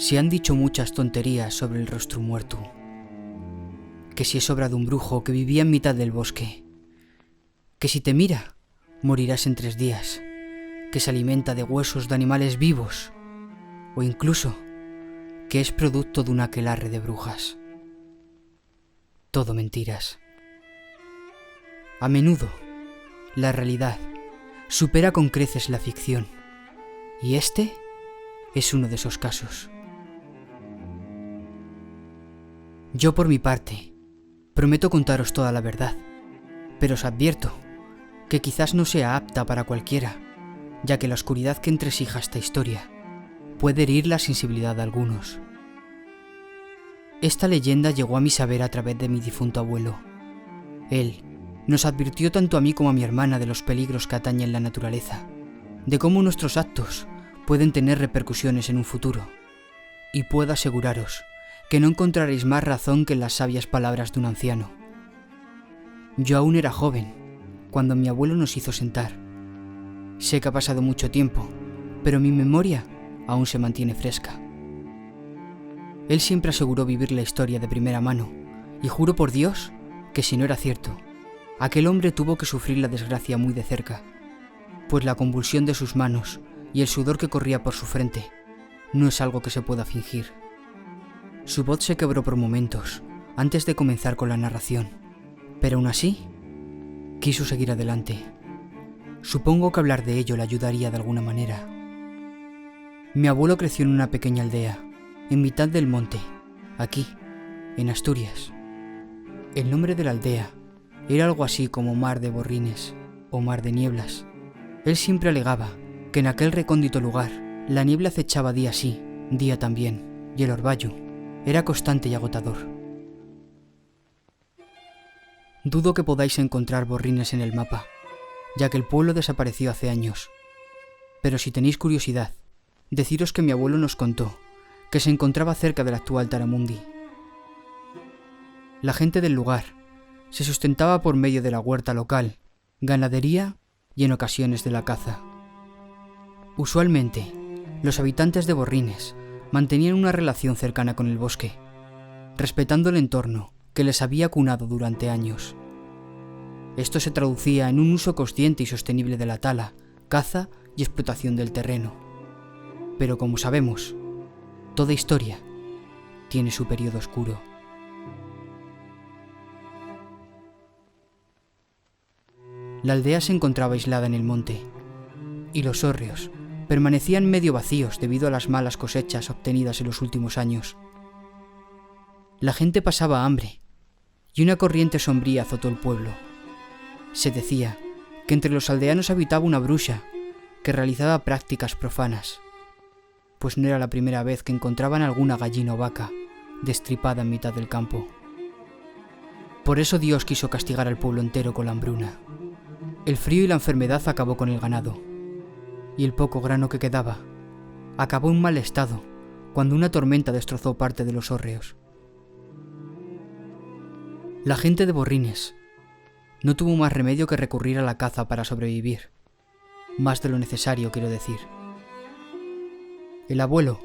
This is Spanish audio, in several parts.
Se han dicho muchas tonterías sobre el rostro muerto, que si es obra de un brujo que vivía en mitad del bosque, que si te mira, morirás en 3 días, que se alimenta de huesos de animales vivos, o incluso que es producto de un aquelarre de brujas. Todo mentiras. A menudo, la realidad supera con creces la ficción, y este es uno de esos casos. Yo, por mi parte, prometo contaros toda la verdad, pero os advierto que quizás no sea apta para cualquiera, ya que la oscuridad que entresija esta historia puede herir la sensibilidad de algunos. Esta leyenda llegó a mi saber a través de mi difunto abuelo. Él nos advirtió tanto a mí como a mi hermana de los peligros que atañen la naturaleza, de cómo nuestros actos pueden tener repercusiones en un futuro, y puedo aseguraros que no encontraréis más razón que en las sabias palabras de un anciano. Yo aún era joven cuando mi abuelo nos hizo sentar. Sé que ha pasado mucho tiempo, pero mi memoria aún se mantiene fresca. Él siempre aseguró vivir la historia de primera mano, y juro por Dios que si no era cierto, aquel hombre tuvo que sufrir la desgracia muy de cerca, pues la convulsión de sus manos y el sudor que corría por su frente no es algo que se pueda fingir. Su voz se quebró por momentos antes de comenzar con la narración, pero aún así quiso seguir adelante. Supongo que hablar de ello le ayudaría de alguna manera. Mi abuelo creció en una pequeña aldea, en mitad del monte, aquí, en Asturias. El nombre de la aldea era algo así como Mar de Borrines o Mar de Nieblas. Él siempre alegaba que en aquel recóndito lugar la niebla acechaba día sí, día también, y el orvallo era constante y agotador. Dudo que podáis encontrar Borrines en el mapa, ya que el pueblo desapareció hace años. Pero si tenéis curiosidad, deciros que mi abuelo nos contó que se encontraba cerca del actual Taramundi. La gente del lugar se sustentaba por medio de la huerta local, ganadería y en ocasiones de la caza. Usualmente, los habitantes de Borrines mantenían una relación cercana con el bosque, respetando el entorno que les había cunado durante años. Esto se traducía en un uso consciente y sostenible de la tala, caza y explotación del terreno. Pero como sabemos, toda historia tiene su periodo oscuro. La aldea se encontraba aislada en el monte, y los hórreos permanecían medio vacíos debido a las malas cosechas obtenidas en los últimos años. La gente pasaba hambre, y una corriente sombría azotó el pueblo. Se decía que entre los aldeanos habitaba una bruja que realizaba prácticas profanas, pues no era la primera vez que encontraban alguna gallina o vaca destripada en mitad del campo. Por eso Dios quiso castigar al pueblo entero con la hambruna. El frío y la enfermedad acabó con el ganado, y el poco grano que quedaba acabó en mal estado cuando una tormenta destrozó parte de los hórreos. La gente de Borrines no tuvo más remedio que recurrir a la caza para sobrevivir, más de lo necesario, quiero decir. El abuelo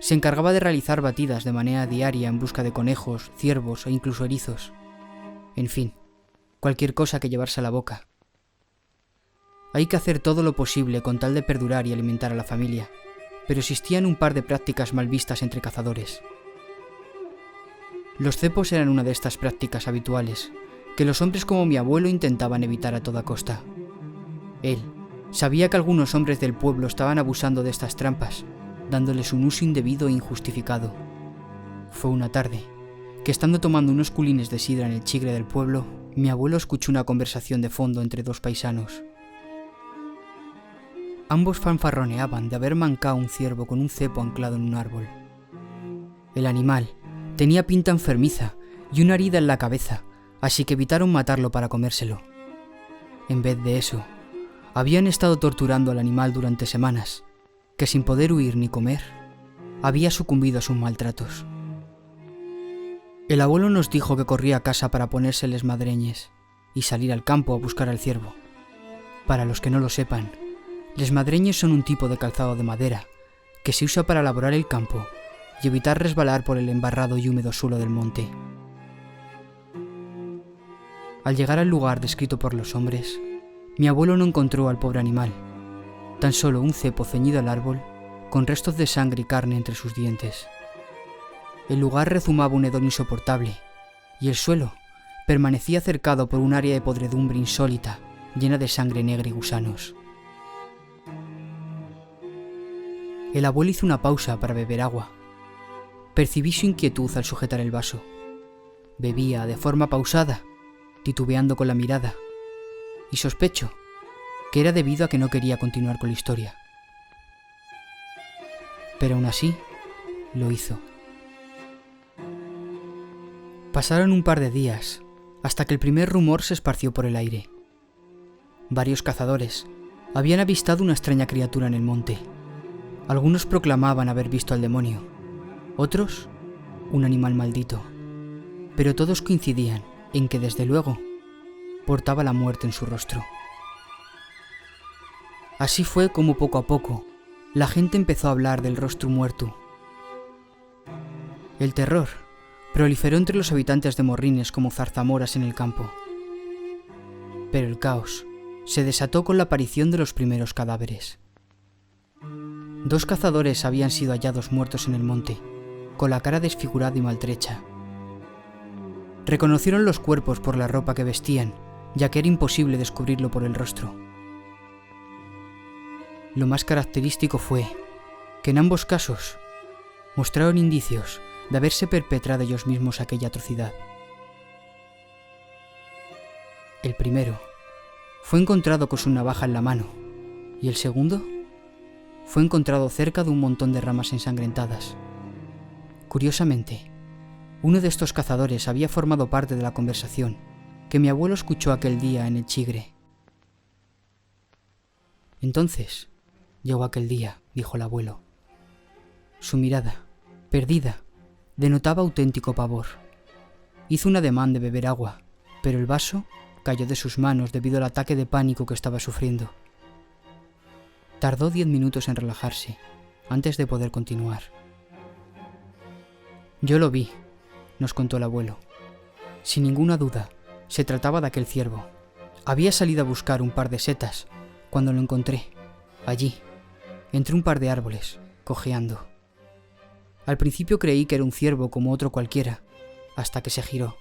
se encargaba de realizar batidas de manera diaria en busca de conejos, ciervos e incluso erizos. En fin, cualquier cosa que llevarse a la boca. Hay que hacer todo lo posible con tal de perdurar y alimentar a la familia, pero existían un par de prácticas mal vistas entre cazadores. Los cepos eran una de estas prácticas habituales, que los hombres como mi abuelo intentaban evitar a toda costa. Él sabía que algunos hombres del pueblo estaban abusando de estas trampas, dándoles un uso indebido e injustificado. Fue una tarde, que estando tomando unos culines de sidra en el chigre del pueblo, mi abuelo escuchó una conversación de fondo entre 2 paisanos. Ambos fanfarroneaban de haber mancado un ciervo con un cepo anclado en un árbol. El animal tenía pinta enfermiza y una herida en la cabeza, así que evitaron matarlo para comérselo. En vez de eso, habían estado torturando al animal durante semanas, que sin poder huir ni comer, había sucumbido a sus maltratos. El abuelo nos dijo que corría a casa para ponérseles madreñes y salir al campo a buscar al ciervo. Para los que no lo sepan, les madreñes son un tipo de calzado de madera que se usa para labrar el campo y evitar resbalar por el embarrado y húmedo suelo del monte. Al llegar al lugar descrito por los hombres, mi abuelo no encontró al pobre animal, tan solo un cepo ceñido al árbol, con restos de sangre y carne entre sus dientes. El lugar rezumaba un hedor insoportable, y el suelo permanecía cercado por un área de podredumbre insólita, llena de sangre negra y gusanos. El abuelo hizo una pausa para beber agua. Percibí su inquietud al sujetar el vaso. Bebía de forma pausada, titubeando con la mirada, y sospecho que era debido a que no quería continuar con la historia. Pero aún así, lo hizo. Pasaron un par de días, hasta que el primer rumor se esparció por el aire. Varios cazadores habían avistado una extraña criatura en el monte. Algunos proclamaban haber visto al demonio, otros, un animal maldito, pero todos coincidían en que, desde luego, portaba la muerte en su rostro. Así fue como poco a poco la gente empezó a hablar del rostro muerto. El terror proliferó entre los habitantes de Morrines como zarzamoras en el campo. Pero el caos se desató con la aparición de los primeros cadáveres. 2 cazadores habían sido hallados muertos en el monte, con la cara desfigurada y maltrecha. Reconocieron los cuerpos por la ropa que vestían, ya que era imposible descubrirlo por el rostro. Lo más característico fue que en ambos casos mostraron indicios de haberse perpetrado ellos mismos aquella atrocidad. El primero fue encontrado con su navaja en la mano, y el segundo fue encontrado cerca de un montón de ramas ensangrentadas. Curiosamente, uno de estos cazadores había formado parte de la conversación que mi abuelo escuchó aquel día en el Chigre. Entonces, llegó aquel día, dijo el abuelo. Su mirada, perdida, denotaba auténtico pavor. Hizo un ademán de beber agua, pero el vaso cayó de sus manos debido al ataque de pánico que estaba sufriendo. Tardó 10 minutos en relajarse, antes de poder continuar. Yo lo vi, nos contó el abuelo. Sin ninguna duda, se trataba de aquel ciervo. Había salido a buscar un par de setas cuando lo encontré, allí, entre un par de árboles, cojeando. Al principio creí que era un ciervo como otro cualquiera, hasta que se giró.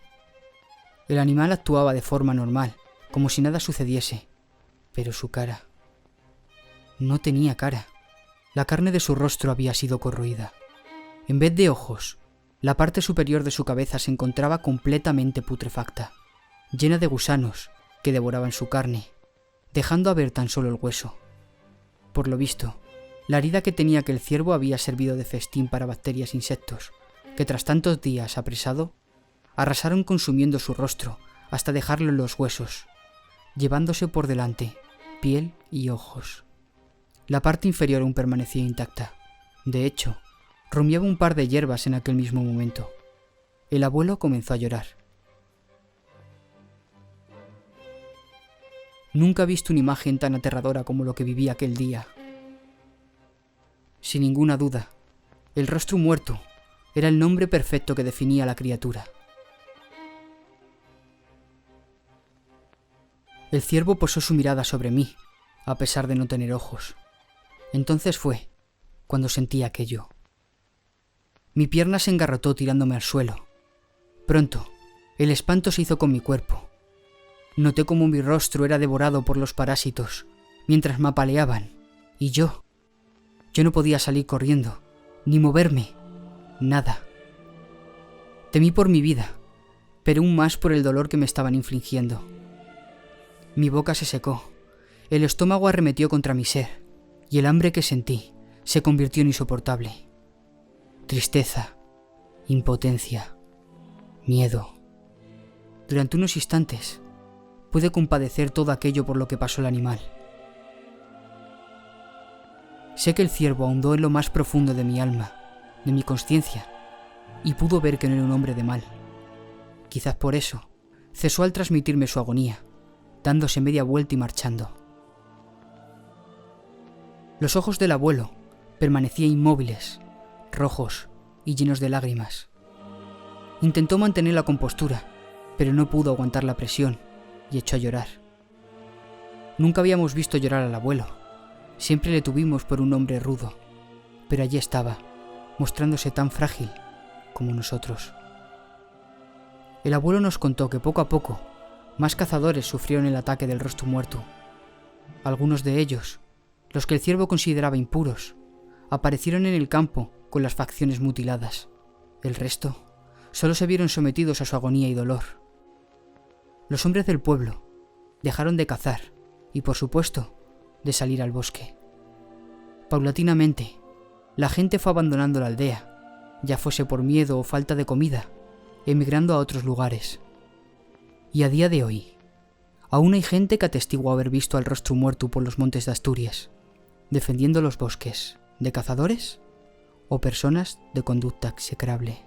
El animal actuaba de forma normal, como si nada sucediese, pero su cara... no tenía cara. La carne de su rostro había sido corroída. En vez de ojos, la parte superior de su cabeza se encontraba completamente putrefacta, llena de gusanos que devoraban su carne, dejando a ver tan solo el hueso. Por lo visto, la herida que tenía aquel ciervo había servido de festín para bacterias e insectos, que tras tantos días apresado, arrasaron consumiendo su rostro hasta dejarlo en los huesos, llevándose por delante piel y ojos. La parte inferior aún permanecía intacta. De hecho, rumiaba un par de hierbas en aquel mismo momento. El abuelo comenzó a llorar. Nunca he visto una imagen tan aterradora como lo que viví aquel día. Sin ninguna duda, el rostro muerto era el nombre perfecto que definía a la criatura. El ciervo posó su mirada sobre mí, a pesar de no tener ojos. Entonces fue cuando sentí aquello. Mi pierna se engarrotó tirándome al suelo. Pronto, el espanto se hizo con mi cuerpo. Noté como mi rostro era devorado por los parásitos, mientras me apaleaban, y yo no podía salir corriendo, ni moverme, nada. Temí por mi vida, pero aún más por el dolor que me estaban infligiendo. Mi boca se secó, el estómago arremetió contra mi ser, y el hambre que sentí se convirtió en insoportable. Tristeza, impotencia, miedo. Durante unos instantes pude compadecer todo aquello por lo que pasó el animal. Sé que el ciervo ahondó en lo más profundo de mi alma, de mi conciencia, y pudo ver que no era un hombre de mal. Quizás por eso cesó al transmitirme su agonía, dándose media vuelta y marchando. Los ojos del abuelo permanecían inmóviles, rojos y llenos de lágrimas. Intentó mantener la compostura, pero no pudo aguantar la presión y echó a llorar. Nunca habíamos visto llorar al abuelo. Siempre le tuvimos por un hombre rudo, pero allí estaba, mostrándose tan frágil como nosotros. El abuelo nos contó que poco a poco más cazadores sufrieron el ataque del rostro muerto. Algunos de ellos, los que el ciervo consideraba impuros, aparecieron en el campo con las facciones mutiladas. El resto solo se vieron sometidos a su agonía y dolor. Los hombres del pueblo dejaron de cazar y, por supuesto, de salir al bosque. Paulatinamente, la gente fue abandonando la aldea, ya fuese por miedo o falta de comida, emigrando a otros lugares. Y a día de hoy, aún hay gente que atestigua haber visto al rostro muerto por los montes de Asturias, defendiendo los bosques de cazadores o personas de conducta execrable.